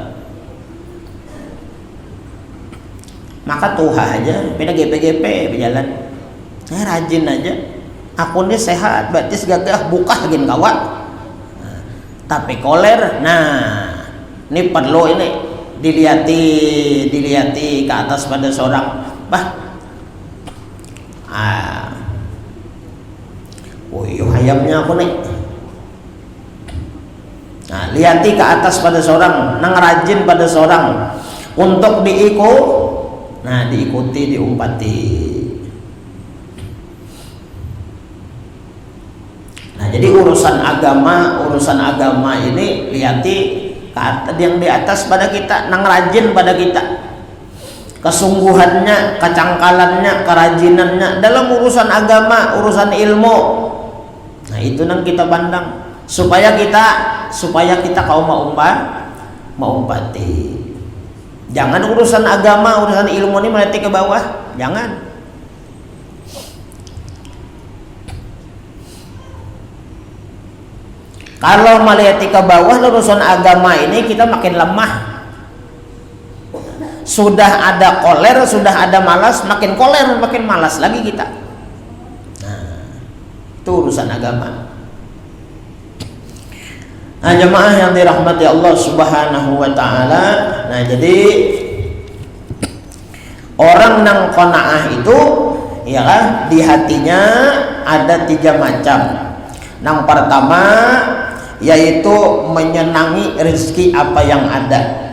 Maka tuha aja, beda GP berjalan. Rajin aja. Akunnya sehat, berarti segagah buka gin kawan. Tapi koler, nah ini perlu ini diliati ke atas pada seorang. Hayamnya aku nih. Nah, lihati ke atas pada seorang, nang rajin pada seorang untuk diikuti, diumpati. Nah, jadi urusan agama ini lihati yang di atas pada kita, nang rajin pada kita, kesungguhannya, kecangkalannya, kerajinannya dalam urusan agama, urusan ilmu. Nah, itu nang kita pandang supaya kita kaum maumpati. Jangan urusan agama, urusan ilmu ini meleti ke bawah, jangan. Kalau meleti ke bawah urusan agama ini kita makin lemah. Sudah ada koler, sudah ada malas, makin koler, makin malas lagi kita. Nah, itu urusan agama. Nah, jemaah yang dirahmati Allah Subhanahu wa taala. Nah, jadi orang nang qanaah itu ya kan di hatinya ada 3 macam. Yang pertama yaitu menyenangi rezeki apa yang ada.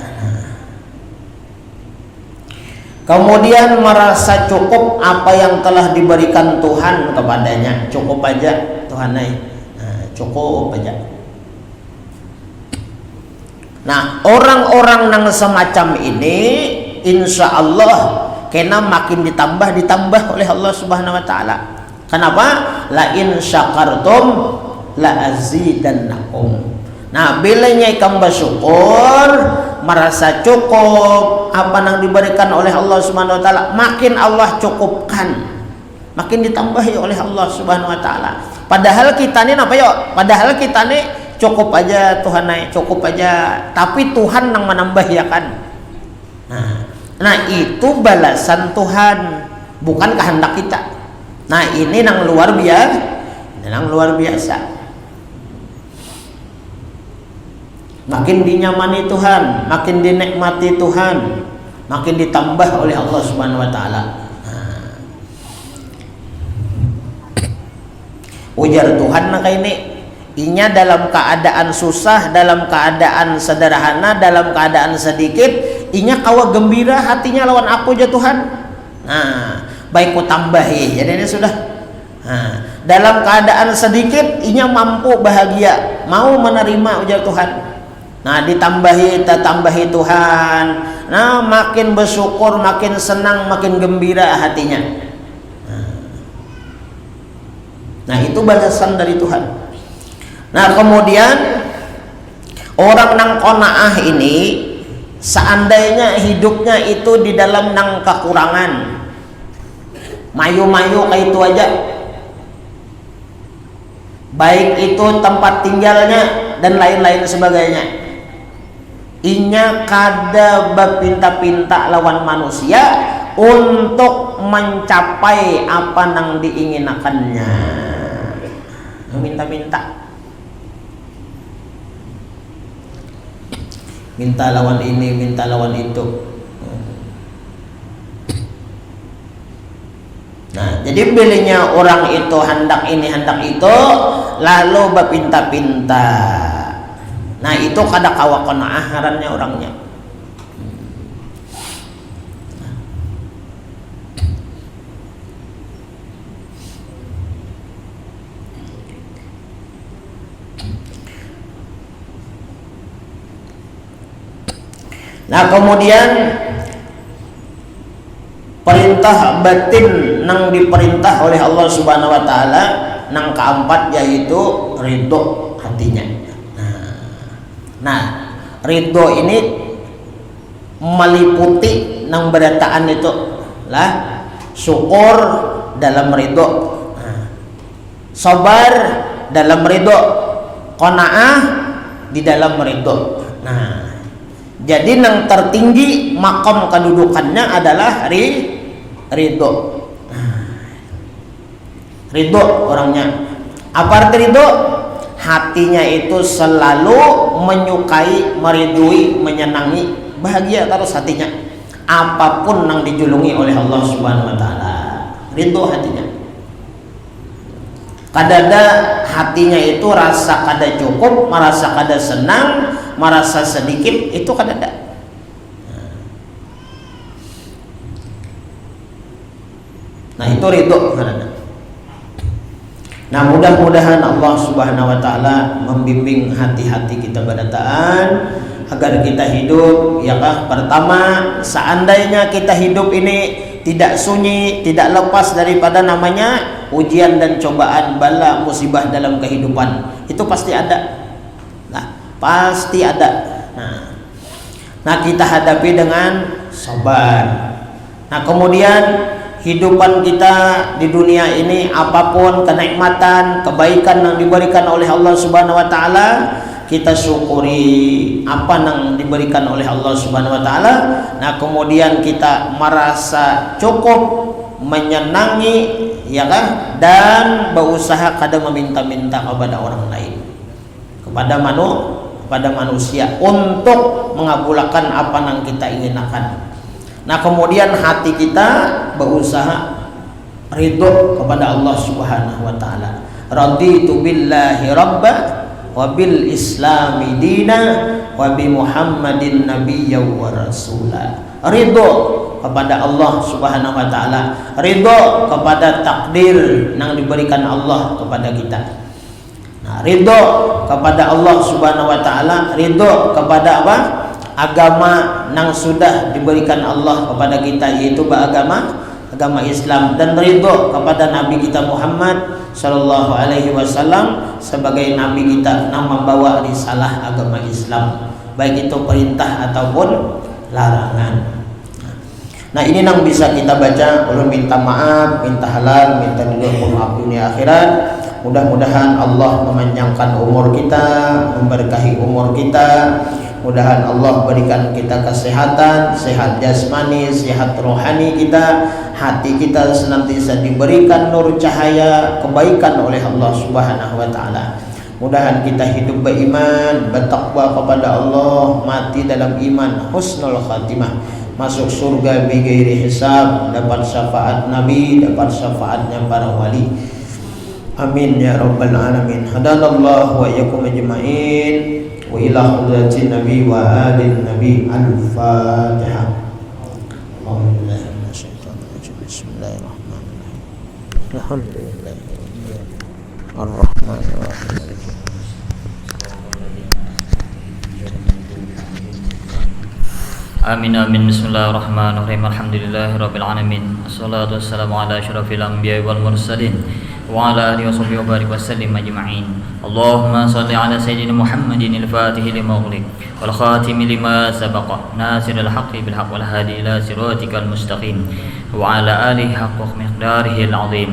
Kemudian merasa cukup apa yang telah diberikan Tuhan kepadanya. Cukup aja Tuhan, cukup aja. Nah, orang-orang yang semacam ini insya Allah kena makin ditambah oleh Allah Subhanahu wa taala. Kenapa? La in syakartum la azidannakum. Nah, bila nyai kamba syukur, merasa cukup apa yang diberikan oleh Allah Subhanahu wa taala, makin Allah cukupkan, makin ditambahi oleh Allah Subhanahu wa taala. Padahal kita nih Padahal kita nih cukup aja Tuhan, cukup aja, tapi Tuhan yang menambah ya kan. Nah, itu balasan Tuhan, bukan kehendak kita. Nah, ini yang luar biasa. makin dinyamani Tuhan, makin dinikmati Tuhan, makin ditambah oleh Allah Subhanahu wa taala. Ujar Tuhan nak ini, inya dalam keadaan susah, dalam keadaan sederhana, dalam keadaan sedikit, inya kawa gembira hatinya lawan aku ya Tuhan. Nah, baik ku tambahi. Jadi ini sudah. Nah, dalam keadaan sedikit, inya mampu bahagia, mau menerima ujar Tuhan. Nah, ditambahi Tuhan. Nah, makin bersyukur, makin senang, makin gembira hatinya. Nah, itu balasan dari Tuhan. Nah, kemudian orang nang qanaah ini seandainya hidupnya itu di dalam nang kekurangan, mayu-mayu kayak itu aja, baik itu tempat tinggalnya dan lain-lain sebagainya, inya kada bapinta-pinta lawan manusia untuk mencapai apa nang diinginakannya. Minta-minta, minta lawan ini, minta lawan itu. Nah, jadi bilihnya orang itu hendak ini, hendak itu, lalu bapinta-pinta. Nah, itu kada kawa qanaah ngarannya orangnya. Nah, kemudian perintah batin nang diperintah oleh Allah Subhanahu wa taala nang keempat yaitu ridho hatinya. Nah, ridho ini meliputi nang berataan itu lah syukur dalam ridho, sabar dalam ridho, qanaah di dalam ridho. Nah, jadi yang tertinggi makom kedudukannya adalah ridho. Ridho orangnya. Apa arti ridho? Hatinya itu selalu menyukai, meridui, menyenangi, bahagia terus hatinya. Apapun yang dijulungi oleh Allah Subhanahu wa taala. Ridho hatinya. Kadada hatinya itu rasa kada cukup, merasa kada senang, merasa sedikit, itu kadada. Nah, itu ridho kadada. Nah, mudah-mudahan Allah Subhanahu wa taala membimbing hati-hati kita badataan agar kita hidup ya kah. Pertama, seandainya kita hidup ini tidak sunyi, tidak lepas daripada namanya ujian dan cobaan, bala, musibah dalam kehidupan. Itu pasti ada. Nah, pasti ada. Nah, kita hadapi dengan sabar. Nah, kemudian hidupan kita di dunia ini, apapun kenikmatan, kebaikan yang diberikan oleh Allah Subhanahu wa taala, kita syukuri apa yang diberikan oleh Allah Subhanahu wa taala. Nah, kemudian kita merasa cukup, menyenangi ya kan, dan berusaha kada meminta-minta kepada orang lain, kepada manusia untuk mengabulkan apa yang kita inginkan. Nah, kemudian hati kita berusaha ridho kepada Allah Subhanahu wa taala. Raditu billahi rabba wa bil islami dina wa bi Muhammadin nabiyya wa rasula. Ridho kepada Allah Subhanahu wa taala, ridho kepada takdir yang diberikan Allah kepada kita. Nah, ridho kepada Allah Subhanahu wa taala, ridho kepada apa? Agama yang sudah diberikan Allah kepada kita, yaitu agama Islam, dan ridho kepada Nabi kita Muhammad Sallallahu Alaihi Wasallam sebagai Nabi kita yang membawa risalah agama Islam, baik itu perintah ataupun larangan. Nah, ini yang bisa kita baca. Ulun minta maaf, minta halal, minta ridho maaf dunia akhirat. Mudah-mudahan Allah memanjangkan umur kita, memberkahi umur kita. Mudahan Allah berikan kita kesehatan, sehat jasmani, sehat rohani kita, hati kita senantiasa diberikan nur cahaya kebaikan oleh Allah Subhanahu wa taala. Mudahan kita hidup beriman, bertakwa kepada Allah, mati dalam iman, husnul khatimah, masuk surga bighairi hisab, dapat syafaat Nabi, dapat syafaatnya para wali. Amin ya rabbal alamin. Hadanallahu wa iyyakum ajma'in wa ila hadratin nabi wa alin nabi. Al-Fatihah. Bismillahirrahmanirrahim. Alhamdulillah. Ar-Rahmanir-Rahim. Amin amin. Bismillahirrahmanirrahim. Alhamdulillahirabbil alamin. Wassalatu wassalamu ala asyrafil anbiya'i wal mursalin wa ala alihi washabbihi wa barik wasallim ajma'in. Allahumma shalli ala sayyidina Muhammadin al-Fatih lima ughliq wal khatim lima sabaqa nasiril haqqi bil haqq wal hadi ila siratikal mustaqim wa ala alihi haqqa miqdarihi al-azim.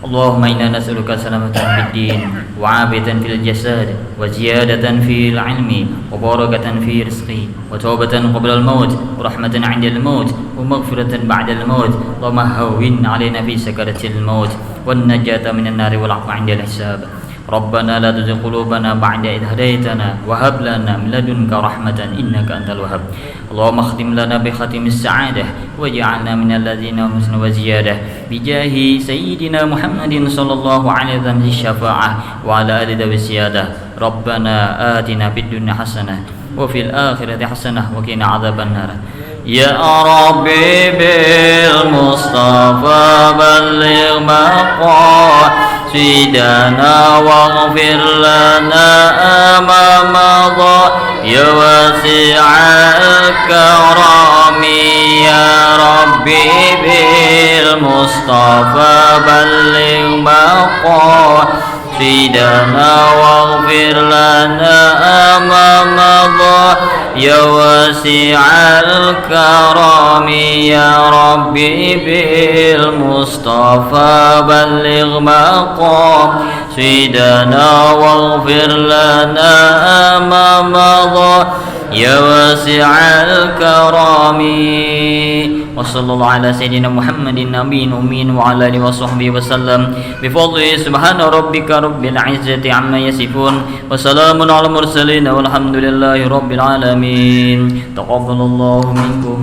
اللهم إنا نسألك سلامة في الدين وعافية في الجسد وزيادة في العلم وبركة في رزقي وتوبة قبل الموت ورحمة عند الموت ومغفرة بعد الموت. اللهم هون علينا في سكرة الموت والنجاة من النار والعفو عند الحساب. ربنا لا تزغ قلوبنا بعد إذ هديتنا وهب لنا من لدنك رحمة إنك أنت الوهاب. اللهم اختم لنا بختم السعادة واجعلنا من الذين هم حسن وزيادة بجاه سيدنا محمد صلى الله عليه وسلم الشفاعة وعلى آله ذوي السيادة. ربنا آتنا في الدنيا حسنة وفي الآخرة حسنة وقنا عذاب النار. يا ربي بالمصطفى بلغ مقاصدنا واغفر لنا ما مضى يا واسع الكرم. يا ربي بالمصطفى بلغ مقاصدنا واغفر لنا ما مضى يا واسع الكرم. يا ربي بالمصطفى بلغ مقاصدنا واغفر لنا ما مضى يا واسع الكرم. وصلى الله على سيدنا محمد النبي الأمين وعلى آله وصحبه وسلم بفضله. سبحان ربك رب العزة عما يصفون وسلام على المرسلين والحمد لله رب العالمين. تقبل الله منكم.